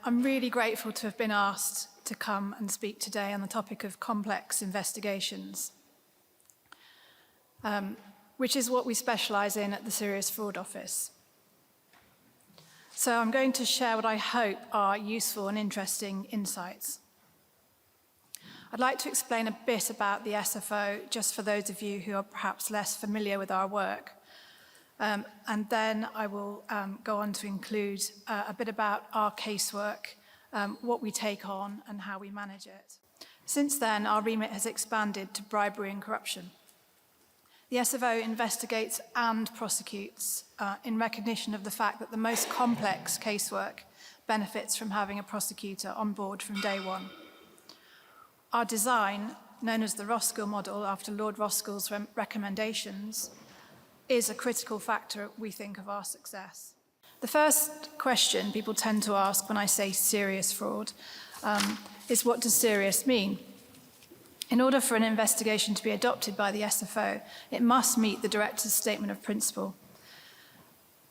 I'm really grateful to have been asked to come and speak today on the topic of complex investigations, which is what we specialise in at the Serious Fraud Office. So I'm going to share what I hope are useful and interesting insights. I'd like to explain a bit about the SFO, just for those of you who are perhaps less familiar with our work. And then I will go on to include a bit about our casework, what we take on and how we manage it. Since then, our remit has expanded to bribery and corruption. The SFO investigates and prosecutes in recognition of the fact that the most complex casework benefits from having a prosecutor on board from day one. Our design, known as the Roskill model after Lord Roskill's recommendations, is a critical factor, we think, of our success. The first question people tend to ask when I say serious fraud is, what does serious mean? In order for an investigation to be adopted by the SFO, it must meet the Director's statement of principle.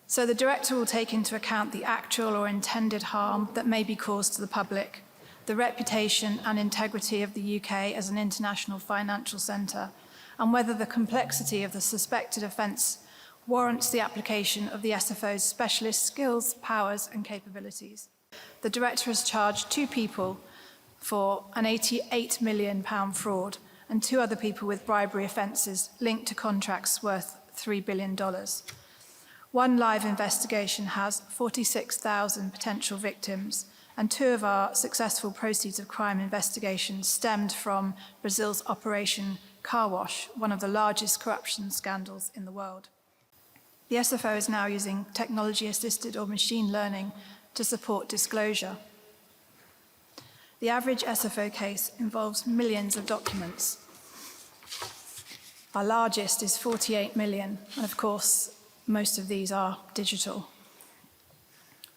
So the Director will take into account the actual or intended harm that may be caused to the public, the reputation and integrity of the UK as an international financial centre, and whether the complexity of the suspected offence warrants the application of the SFO's specialist skills, powers and capabilities. The Director has charged 2 people for an £88 million fraud and 2 other people with bribery offences linked to contracts worth $3 billion. One live investigation has 46,000 potential victims, and 2 of our successful proceeds of crime investigations stemmed from Brazil's Operation Car Wash, one of the largest corruption scandals in the world. The SFO is now using technology-assisted or machine learning to support disclosure. The average SFO case involves millions of documents. Our largest is 48 million, and of course, most of these are digital.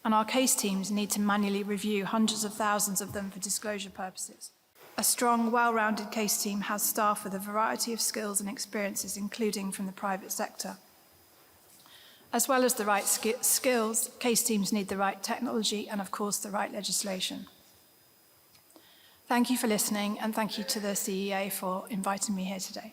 And our case teams need to manually review hundreds of thousands of them for disclosure purposes. A strong, well-rounded case team has staff with a variety of skills and experiences, including from the private sector. As well as the right skills, case teams need the right technology and, of course, the right legislation. Thank you for listening, and thank you to the CEA for inviting me here today.